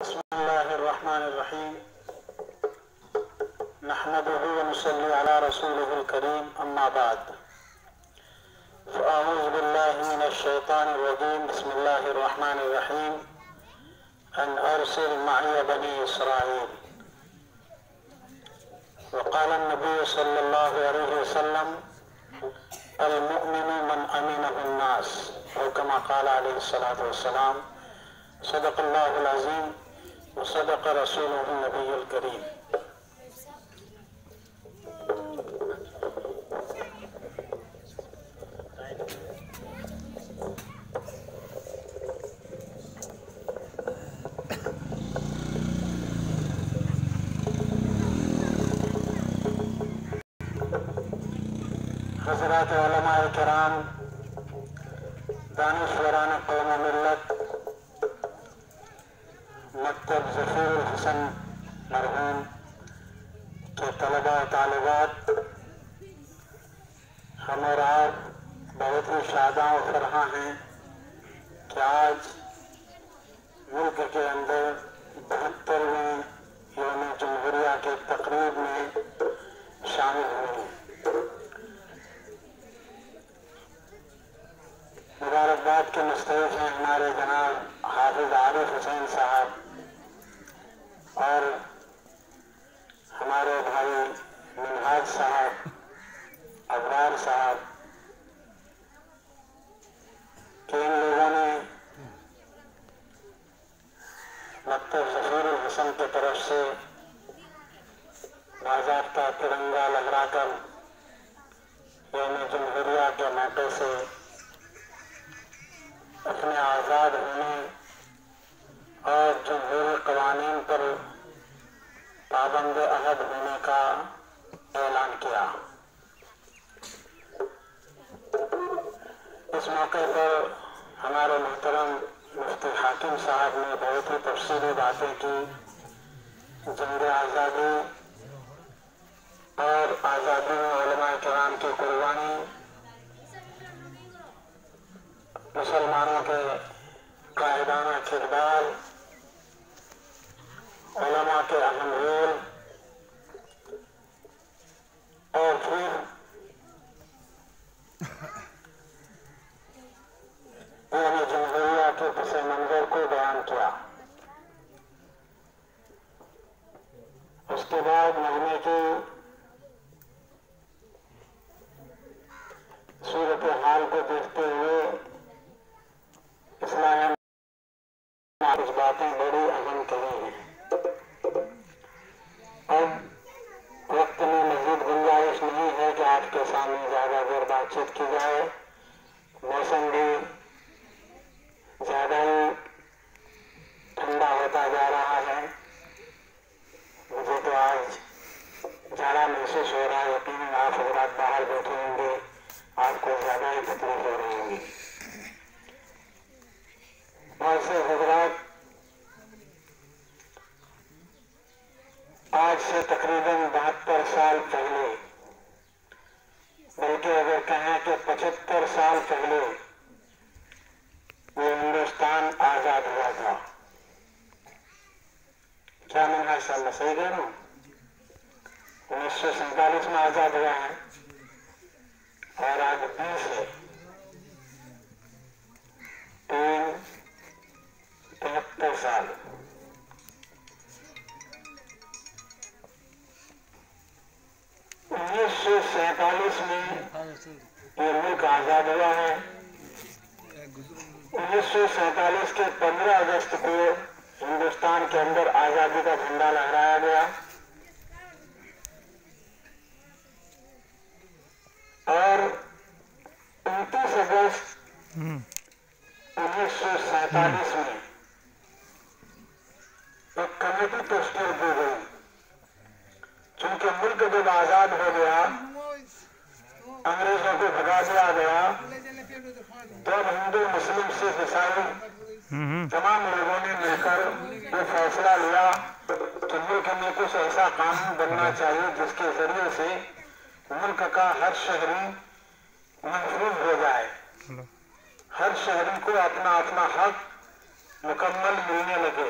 بسم الله الرحمن الرحيم نحمده ونصلي على رسوله الكريم أما بعد فأعوذ بالله من الشيطان الرجيم بسم الله الرحمن الرحيم أن أرسل معي بني إسرائيل. وقال النبي صلى الله عليه وسلم المؤمن من أمنه الناس أو كما قال عليه الصلاة والسلام. صدق الله العظيم وصدق رسوله النبي الكريم. حضرات علماء کرام، دانشوران قوم و ملت، مکتب ظفیر الحسن مرحوم کے طلباء و طالبات، ہم اور آپ بہت ہی شاداں و فرحاں ہیں کہ آج ملک کے اندر 72ویں یوم جمہوریہ کے تقریب میں شامل ہوئے ہیں۔ مبارکباد کے مستحق ہیں ہمارے جناب حافظ عارف حسین صاحب اور ہمارے بھائی منہاج صاحب، ابرار صاحب، کہ ان لوگوں نے مکتب ظفیر الحسن کی طرف سے باضابطہ ترنگا لہرا کر یوم جمہوریہ کے موقع سے اپنے آزاد ہونے اور جمہوری قوانین پر پابند عہد ہونے کا اعلان کیا۔ اس موقع پر ہمارے محترم مفتی حاکم صاحب نے بہت ہی تفصیلی باتیں کی۔ جنگ آزادی اور آزادی میں علماء کرام کی قربانی، مسلمانوں کے قائدانہ کردار، علماء کے اہم رول، اور پھر یوم جمہوریہ کے پس منظر کو بیان کیا۔ اس کے بعد مجمع کی صورتحال کو دیکھتے ہوئے اسلام کچھ باتیں بڑی اہم کہی ہیں۔ اب وقت میں مزید گنجائش نہیں ہے کہ آپ کے سامنے زیادہ دیر بات چیت کی جائے۔ موسم بھی زیادہ ہی ٹھنڈا ہوتا جا رہا ہے۔ مجھے تو آج جاڑا محسوس ہو رہا ہے۔ یقیناً آپ حضرات باہر بیٹھے ہوں گے، آپ کو زیادہ ہی تکلیف ہو رہی ہوگی۔ ایسے حضرات، آج سے تقریباً 72 سال پہلے، بلکہ اگر کہیں کہ 75 سال پہلے یہ ہندوستان آزاد ہوا تھا۔ کیا میں صحیح کہہ رہا ہوں؟ 1947 میں آزاد ہوا ہے اور آج 20 ہے، 73 سال۔ انیس سو 47 میں یہ ملک آزاد ہوا ہے۔ 1947 کے 15 اگست کو ہندوستان کے اندر آزادی کا جھنڈا لہرایا گیا اور 29 اگست 1947 میں ایک کمیٹی تشکیل کی گئی۔ چونکہ ملک جب آزاد ہو گیا، انگریزوں کو بھگا دیا گیا، جب ہندو، مسلم، سکھ، عیسائی تمام لوگوں نے مل کر یہ فیصلہ لیا کہ ملک میں کچھ ایسا قانون بننا چاہیے جس کے ذریعے سے ملک کا ہر شہری محفوظ ہو جائے، ہر شہری کو اپنا اپنا حق مکمل ملنے لگے۔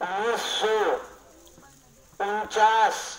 1949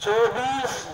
24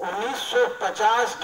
1950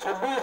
26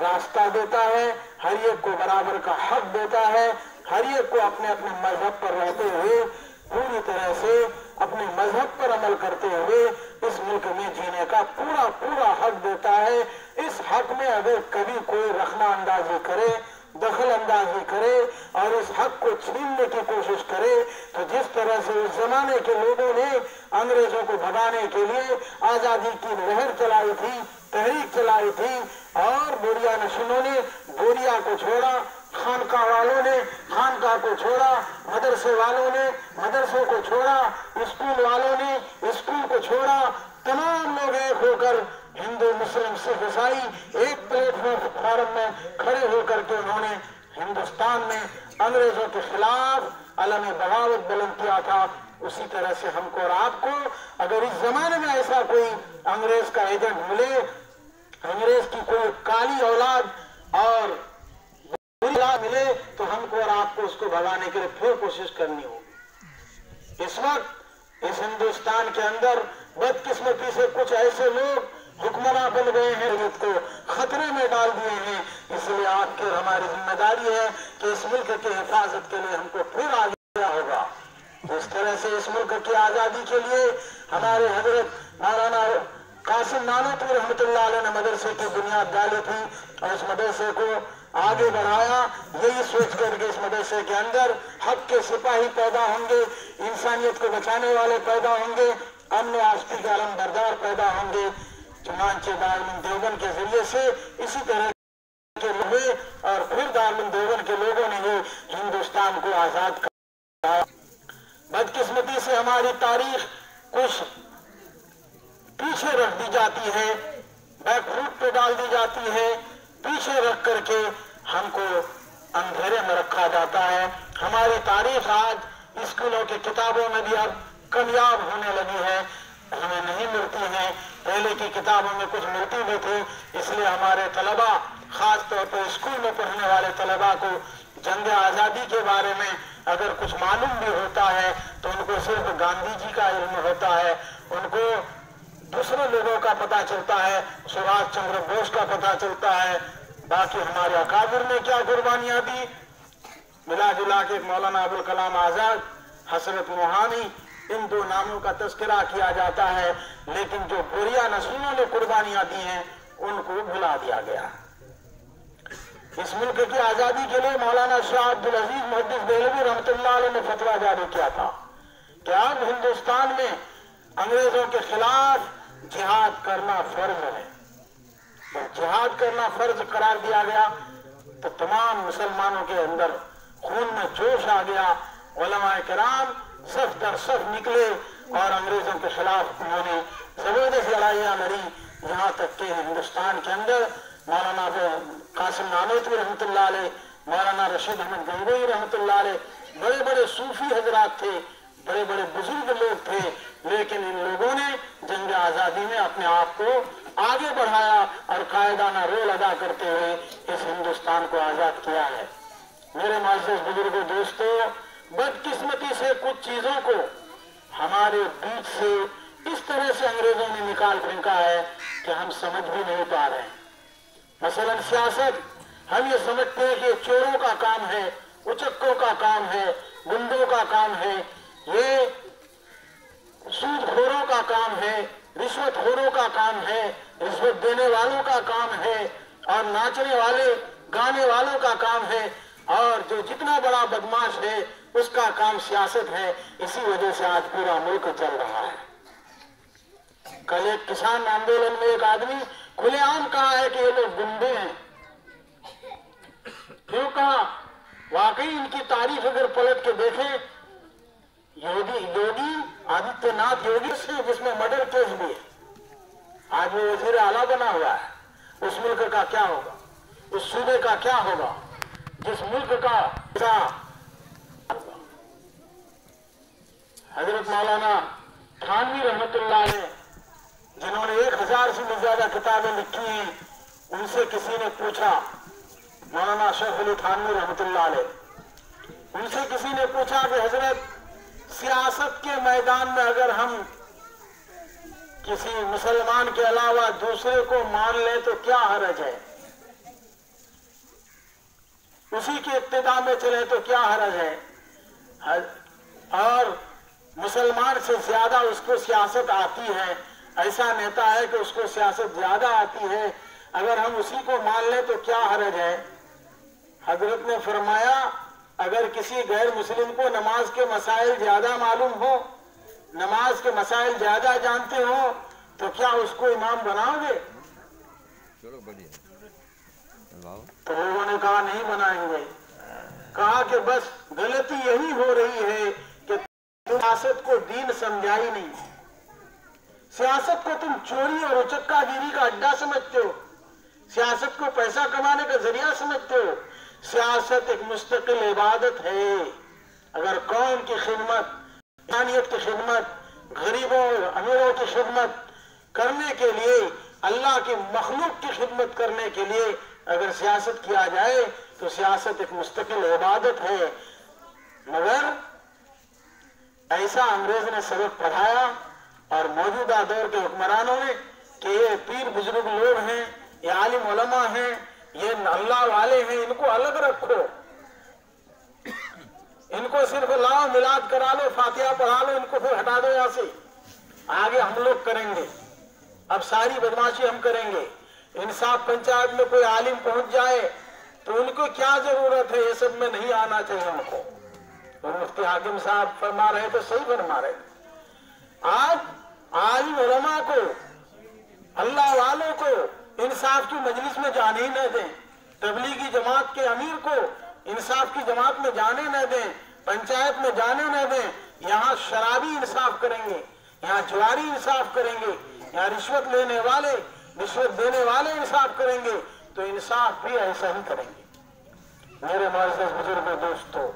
راستہ دیتا ہے، ہر ایک کو برابر کا حق دیتا ہے، ہر ایک کو اپنے اپنے مذہب پر رہتے ہوئے پوری طرح سے اپنے مذہب پر عمل کرتے ہوئے اس ملک میں جینے کا پورا پورا حق دیتا ہے۔ اس حق میں اگر کبھی کوئی رخنہ اندازی کرے، دخل اندازی کرے اور اس حق کو چھیننے کی کوشش کرے تو جس طرح سے اس زمانے کے لوگوں نے انگریزوں کو بھگانے کے لیے آزادی کی لہر چلائی تھی، تحریک چلائی تھی، اور بوریا نشینوں نے بوریا کو چھوڑا، خانقاہ والوں نے خانقاہ کو چھوڑا، مدرسے والوں نے مدرسوں کو چھوڑا، اسکول والوں نے اسکول کو چھوڑا، تمام لوگ ایک ہو کر ہندو مسلم سکھ عیسائی ایک پلیٹ فارم میں کھڑے ہو کر کے انہوں نے ہندوستان میں انگریزوں کے خلاف علم بغاوت بلند کیا تھا۔ اسی طرح سے ہم کو اور آپ کو اگر اس زمانے میں ایسا کوئی انگریز کا ایجنٹ ملے، انگریز کی کوئی کالی اولاد اور بری اولاد ملے تو ہم کو اور آپ کو اس کو بھگانے کے لیے پھر کوشش کرنی ہوگی۔ اس وقت اس ہندوستان کے اندر بدقسمتی سے کچھ ایسے لوگ حکمراں بن گئے ہیں جس کو خطرے میں ڈال دیے ہیں، اس لیے آپ کی ہماری ذمہ داری ہے کہ اس ملک کی حفاظت کے لیے ہم کو پھر آگے آنا ہوگا۔ اس طرح سے اس ملک کی آزادی کے لیے ہمارے حضرت مولانا قاسم نانوتوی رحمۃ اللہ علیہ نے مدرسے کی بنیاد ڈالی تھی اور اس مدرسے کو آگے بڑھایا، یہی سوچ کر کے اس مدرسے کے اندر حق کے سپاہی پیدا ہوں گے، انسانیت کو بچانے والے پیدا ہوں گے، امن و آشتی کے علم بردار پیدا ہوں گے۔ چنانچہ دارالعلوم دیوبند کے ذریعے سے اسی طرح کے ہوئے اور پھر دارالعلوم دیوبند کے لوگوں نے ہی ہندوستان کو آزاد کیا۔ بدقسمتی سے ہماری تاریخ کچھ پیچھے رکھ دی جاتی ہے، بیک فوٹ پہ ڈال دی جاتی ہے، پیچھے رکھ کر کے ہم کو اندھیرے میں رکھا جاتا ہے۔ ہماری تاریخ آج اسکولوں کی کتابوں میں بھی اب کامیاب ہونے لگی ہے، ہمیں نہیں ملتی ہیں، پہلے کی کتابوں میں کچھ ملتی بھی تھی، اس لیے ہمارے طلباء خاص طور پر اسکول میں پڑھنے والے طلباء کو جنگ آزادی کے بارے میں اگر کچھ معلوم بھی ہوتا ہے تو ان کو صرف گاندھی جی کا علم ہوتا ہے، ان کو دوسرے لوگوں کا پتہ چلتا ہے، سبھاش چندر بوس کا پتہ چلتا ہے، باقی ہمارے اکابر نے کیا قربانیاں دی۔ ملا جلا کے مولانا ابوالکلام آزاد، حسرت موہانی، ان دو ناموں کا تذکرہ کیا جاتا ہے، لیکن جو بوریا نسلوں نے قربانیاں دی ہیں ان کو بھلا دیا گیا۔ اس ملک کی آزادی کے لیے مولانا شاہ عبدالعزیز محدث دہلوی رحمۃ اللہ علیہ نے فتویٰ جاری کیا تھا کہ اب ہندوستان میں انگریزوں کے خلاف جہاد کرنا فرض ہے۔ جب جہاد کرنا فرض قرار دیا گیا تو تمام مسلمانوں کے اندر خون میں جوش آ گیا، علماء کرام صف در صف نکلے اور انگریزوں کے خلاف انہوں نے زبردست لڑائیاں لڑی، یہاں تک کہ ہندوستان کے اندر مولانا قاسم نانوتوی رحمۃ اللہ علیہ، مولانا رشید احمد گنگوئی رحمۃ اللہ علیہ، بڑے بڑے صوفی حضرات تھے، بڑے بڑے بزرگ لوگ تھے، لیکن ان لوگوں نے جنگ آزادی میں اپنے آپ کو آگے بڑھایا اور قائدانہ رول ادا کرتے ہوئے اس ہندوستان کو آزاد کیا ہے۔ میرے معزز بزرگوں، دوستوں، بدقسمتی سے کچھ چیزوں کو ہمارے بیچ سے اس طرح سے انگریزوں نے نکال پھینکا ہے کہ ہم سمجھ بھی نہیں پا رہے ہیں۔ مثلا سیاست، ہم یہ سمجھتے ہیں کہ چوروں کا کام ہے، اچکوں کا کام ہے، گنڈوں کا کام ہے، یہ سود خوروں کا کام ہے، رشوت خوروں کا کام ہے، رشوت دینے والوں کا کام ہے، اور ناچنے والے گانے والوں کا کام ہے، اور جو جتنا بڑا بدماش ہے اس کا کام سیاست ہے۔ اسی وجہ سے آج پورا ملک چل رہا ہے۔ کل ایک کسان آندولن میں ایک آدمی کھلے عام کہا ہے کہ یہ لوگ گنڈے ہیں۔ کیوں کہا؟ واقعی ان کی تاریخ اگر پلٹ کے دیکھیں، یوگی آدتیہ ناتھ یوگی سے جس میں مرڈر کیس بھی ہے، آج وہ وزیر اعلیٰ بنا ہوا ہے۔ اس ملک کا کیا ہوگا؟ اس صوبے کا کیا ہوگا جس ملک کا حضرت مولانا تھانوی رحمۃ اللہ علیہ، جنہوں نے 1000 سے بھی زیادہ کتابیں لکھی ہیں، ان سے کسی نے پوچھا، مولانا شیخ علی تھانوی رحمۃ اللہ علیہ، ان سے کسی نے پوچھا کہ حضرت سیاست کے میدان میں اگر ہم کسی مسلمان کے علاوہ دوسرے کو مان لیں تو کیا حرج ہے؟ اسی کے اقتدا میں چلے تو کیا حرج ہے؟ اور مسلمان سے زیادہ اس کو سیاست آتی ہے، ایسا نیتا ہے کہ اس کو سیاست زیادہ آتی ہے، اگر ہم اسی کو مان لیں تو کیا حرج ہے؟ حضرت نے فرمایا اگر کسی غیر مسلم کو نماز کے مسائل زیادہ معلوم ہو، نماز کے مسائل زیادہ جانتے ہو، تو کیا اس کو امام بناؤ گے؟ تو لوگوں نے کہا نہیں بنائیں گے. کہا کہ بس غلطی یہی ہو رہی ہے کہ تم سیاست کو دین سمجھائی نہیں. سیاست کو تم چوری اور اچکا گیری کا اڈا سمجھتے ہو، سیاست کو پیسہ کمانے کا ذریعہ سمجھتے ہو. سیاست ایک مستقل عبادت ہے. اگر قوم کی خدمت، انسانیت کی خدمت، غریبوں امیروں کی خدمت کرنے کے لیے، اللہ کی مخلوق کی خدمت کرنے کے لیے اگر سیاست کیا جائے تو سیاست ایک مستقل عبادت ہے. مگر ایسا انگریز نے سبق پڑھایا اور موجودہ دور کے حکمرانوں نے کہ یہ پیر بزرگ لوگ ہیں، یہ عالم علماء ہیں، یہ اللہ والے ہیں، ان کو الگ رکھو، ان کو صرف لاؤ میلاد کرا لو، فاتحہ پڑھا لو، ان کو پھر ہٹا دو یہاں سے، آگے ہم لوگ کریں گے، اب ساری بدماشی ہم کریں گے. انصاف پنچایت میں کوئی عالم پہنچ جائے تو ان کو کیا ضرورت ہے، یہ سب میں نہیں آنا چاہیے ان کو. اور مفتی حاکم صاحب فرما رہے تو صحیح فرما رہے تھے. آج عالم علماء کو، اللہ والوں کو انصاف کی مجلس میں جانے ہی نہ دیں، تبلیغی جماعت کے امیر کو انصاف کی جماعت میں جانے نہ دیں، پنچایت میں جانے نہ دیں. یہاں شرابی انصاف کریں گے، یہاں جواری انصاف کریں گے، یہاں رشوت لینے والے، رشوت دینے والے انصاف کریں گے، تو انصاف بھی ایسا ہی کریں گے. میرے معزز بزرگ دوستو،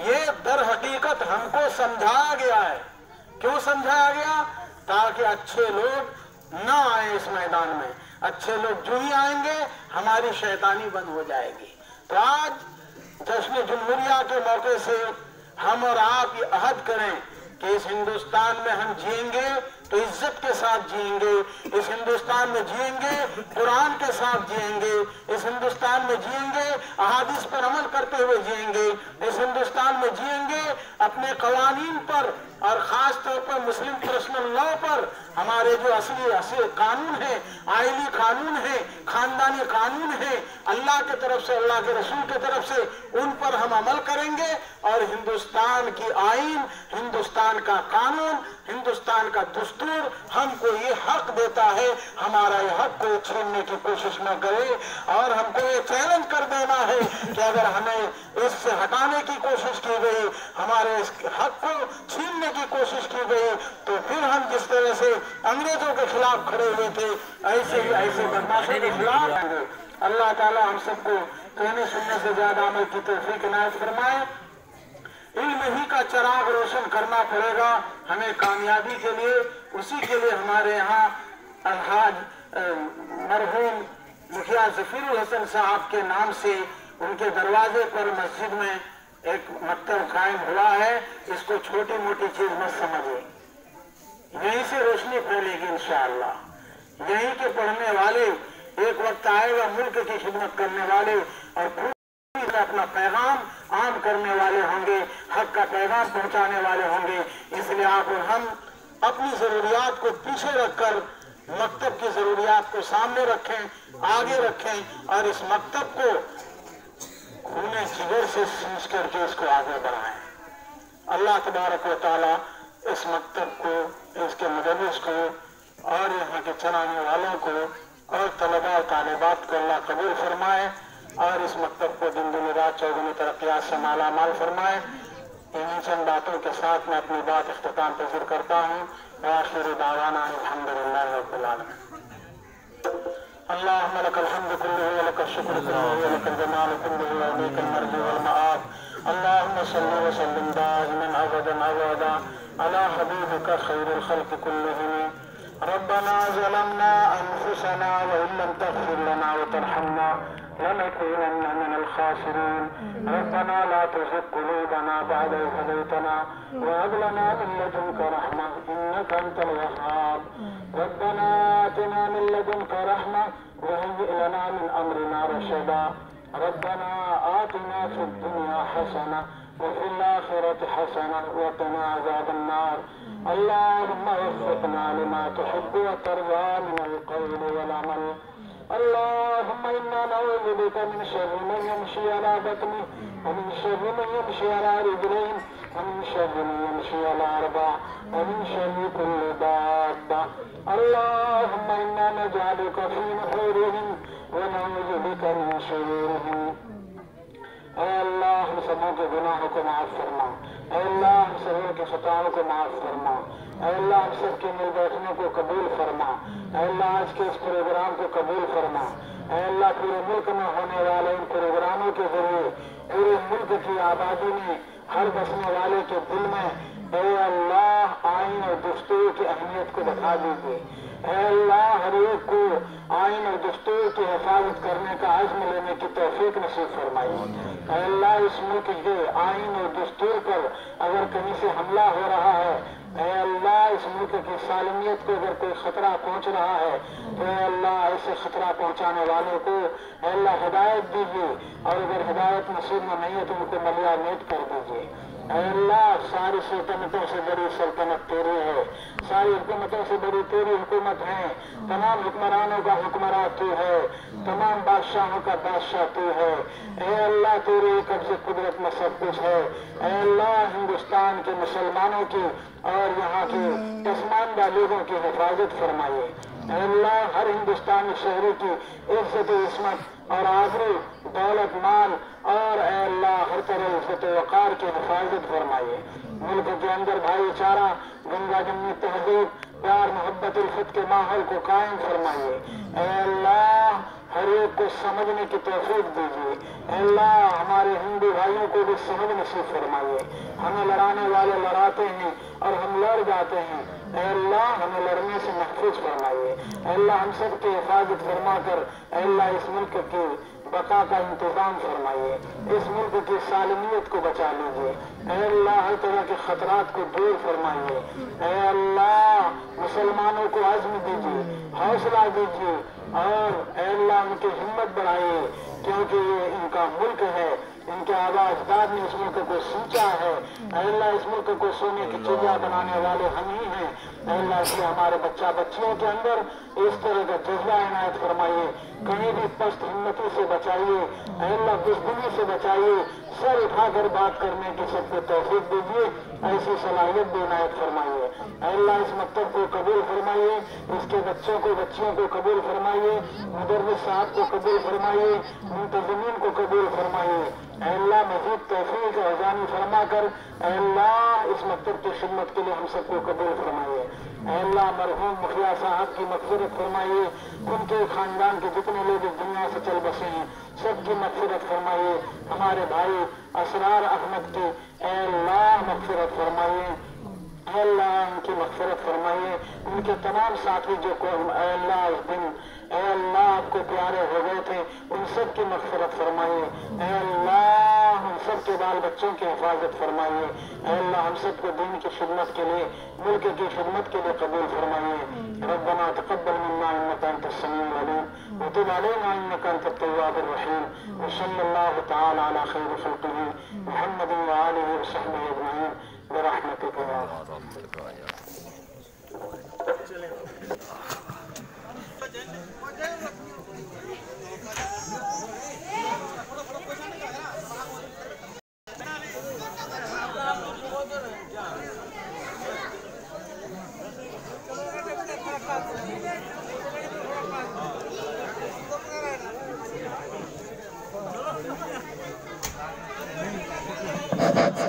یہ در حقیقت ہم کو سمجھایا گیا ہے. کیوں سمجھایا گیا؟ تاکہ اچھے لوگ نہ آئیں اس میدان میں. اچھے لوگ جو ہی آئیں گے ہماری شیطانی بند ہو جائے گی. تو آج جشن جمہوریہ کے موقع سے ہم اور آپ یہ عہد کریں کہ اس ہندوستان میں ہم جئیں گے تو عزت کے ساتھ جئیں گے، اس ہندوستان میں جئیں گے قرآن کے ساتھ جئیں گے، اس ہندوستان میں جئیں گے احادیث پر عمل کرتے ہوئے جئیں گے، اس ہندوستان میں جئیں گے اپنے قوانین پر اور خاص طور پر مسلم پرسنل لا پر. ہمارے جو اصلی قانون ہیں، آئلی قانون ہیں، خاندانی قانون ہیں، اللہ کے طرف سے، اللہ کے رسول کے طرف سے، ان پر ہم عمل کریں گے. اور ہندوستان کی آئین، ہندوستان کا قانون، ہندوستان کا دستور ہم کو یہ حق دیتا ہے، ہمارا یہ حق کو چھیننے کی کوشش نہ کرے. اور ہم کو یہ چیلنج کر دینا ہے کہ اگر ہمیں اس سے ہٹانے کی کوشش کی گئی، ہمارے اس حق کو چھیننے کی کوشش کی گئی، تو پھر ہم جس طرح سے انگریزوں کے خلاف کھڑے ہوئے تھے ایسے ہی ایسے بدماشوں کے خلاف ہوں گے. اللہ تعالی ہم سب کو کہنے سننے سے زیادہ عمل کی توفیق عنایت فرمائے. علم ہی کا چراغ روشن کرنا پڑے گا ہمیں کامیابی کے لیے. اسی کے لیے ہمارے یہاں الحاج مرحوم مکھیا ظفیر الحسن صاحب کے نام سے ان کے دروازے پر مسجد میں ایک مکتب قائم ہوا ہے. اس کو چھوٹی موٹی چیز مت سمجھے، یہیں سے روشنی پھیلے گی انشاءاللہ. یہیں کے پڑھنے والے ایک وقت آئے گا ملک کی خدمت کرنے والے اور اپنا پیغام عام کرنے والے ہوں گے، حق کا پیغام پہنچانے والے ہوں گے. اس لیے آپ اور ہم اپنی ضروریات کو پیچھے رکھ کر مکتب کی ضروریات کو سامنے رکھیں، آگے رکھیں، اور اس مکتب کو خونے جگر سے سینچ کر کے اس کو آگے بڑھائیں. اللہ تبارک و تعالی اس مکتب کو، اس کے مدرس کو اور یہاں کے چلانے والوں کو اور طلباء و طالبات کو اللہ قبول فرمائے اور اس مکتب کو دن دن رات چوگنی ترقیات سے مالا مال فرمائے. انہیں چند باتوں کے ساتھ میں اپنی بات اختتام پذیر کرتا ہوں. وآخر دعوانا الحمدللہ رب العالمین. اللهم لك الحمد كله ولك الشكر كله ولك الجمال كله وإليك المرجع والمآب. اللهم صل وسلم دائما أبدا على حبيبك خير الخلق كلهم. ربنا ظلمنا أنفسنا وإن لم تغفر لنا وترحمنا لنكونن من الخاسرين. ربنا لا تزغ قلوبنا بعد إذ هديتنا وهب لنا من لدنك رحمة إنك أنت الوهاب. ربنا آتنا من لدنك رحمة وهيئ لنا من أمرنا رشدا. ربنا آتنا في الدنيا حسنة وفي الآخرة حسنة وقنا عذاب النار. اللهم وفقنا لما تحب وترضى من القول والعمل. اللهم إنا نعوذ بك من شر من يمشي على بطنه ومن شر من يمشي على رجلين ومن شر من يمشي على أربع ومن شر كل دابة. اللهم إنا نجعلك في نحورهم ونعوذ بك من شرورهم. اے اللہ ہم سبوں کے گناہوں کو معاف فرما. اے اللہ ہم سبوں کے خطاؤں کو معاف فرما. اے اللہ ہم سب کے مل بیٹھنے کو قبول فرما. اے اللہ آج کے اس پروگرام کو قبول فرما. اے اللہ پورے ملک میں ہونے والے ان پروگراموں کے ذریعے پورے ملک کی آبادی میں ہر بسنے والے کے دل میں اے اللہ آئین اور دستور کی اہمیت کو بتا دیجیے. اے اللہ ہر ایک کو آئین اور دستور کی حفاظت کرنے کا عزم لینے کی توفیق نصیب فرمائیے. اے اللہ اس ملک کے آئین اور دستور پر اگر کہیں سے حملہ ہو رہا ہے، اے اللہ اس ملک کی سالمیت کو اگر کوئی خطرہ پہنچ رہا ہے تو اے اللہ ایسے خطرہ پہنچانے والوں کو اے اللہ ہدایت دیجیے، اور اگر ہدایت نصیب میں نہیں ہے تو ان کو ملیا میٹ کر دیجیے. اے اللہ ساری سلطنتوں سے بڑی سلطنت تیری ہے، ساری حکومتوں سے بڑی تیری حکومت ہے. تمام حکمرانوں کا حکمراں تو ہے، تمام بادشاہوں کا بادشاہ تو ہے. اے اللہ تیرے قبض قدرت میں سب کچھ ہے. اے اللہ ہندوستان کے مسلمانوں کی اور یہاں کے پسماندہ لوگوں کی حفاظت فرمائیے. اے اللہ ہر ہندوستانی شہری کی عزت و عصمت اور آبرو دولت مال اور اے اللہ ہر طرح عزت و وقار کی حفاظت فرمائیے. ملک کے اندر بھائی چارہ گنگا جمنی تہذیب پیار محبت الفت کے ماحول کو قائم فرمائیے. اے اللہ ہر ایک کو سمجھنے کی توفیق دیجیے. اے اللہ ہمارے ہندو بھائیوں کو بھی سمجھ نصیب فرمائیے. ہمیں لڑانے والے لڑاتے ہیں اور ہم لڑ جاتے ہیں. اے اللہ ہمیں لڑنے سے محفوظ فرمائیے. اے اللہ ہم سب کی حفاظت فرما کر اے اللہ اس ملک کی بقا کا انتظام فرمائیے. اس ملک کی سالمیت کو بچا لیجیے. اے اللہ ہر طرح کے خطرات کو دور فرمائیے. اے اللہ مسلمانوں کو عزم دیجیے، حوصلہ دیجیے، اور اے اللہ ان کی ہمت بڑھائیے، کیونکہ یہ ان کا ملک ہے. ان کے آبا اجداد نے اس ملک کو سینچا ہے. اے اللہ اس ملک کو سونے کی چڑیا بنانے والے ہم ہی ہیں. اے اللہ اس لیے ہمارے بچہ بچیوں کے اندر اس طرح کا جذبہ عنایت فرمائیے. کہیں بھی پست ہمتی سے بچائیے. اے اللہ بزدلی سے بچائیے. سر اٹھا کر بات کرنے کی سب کو توفیق دیجیے. ایسی صلاحیت بھی عنایت فرمائیے. اے اللہ اس مکتب کو قبول فرمائیے. اس کے بچوں کو بچیوں کو قبول فرمائیے. مدرس صاحب کو قبول فرمائیے. منتظمین کو قبول فرمائیے. اے اللہ مزید توفیق اعزانی فرما کر اے اللہ اس مکتب کی خدمت کے لیے ہم سب کو قبول فرمائیے. اے اللہ مرحوم مخیا صاحب کی مغفرت فرمائیے. ان کے خاندان کے جتنے لوگ اس دنیا سے چل بسے ہیں سب کی مغفرت فرمائیے. ہمارے بھائی اسرار احمد کی اے اللہ مغفرت فرمائیے. اے اللہ ان کی مغفرت فرمائیے. ان کے تمام ساتھی جو اے اللہ اس دن اے اللہ آپ کو پیارے ہو گئے تھے ان سب کی مغفرت فرمائیے. اے اللہ ہم سب کے بال بچوں کی حفاظت فرمائیے. اے اللہ ہم سب کو دین کی خدمت کے لیے ملک کی خدمت کے لیے قبول فرمائیے. ربنا تقبل منا انك انت السميع العليم وتب علينا انك انت التواب الرحيم وصلى الله تعالى على خير خلقه محمد وآله وصحبه اجمعين برحمتك يا Thank you.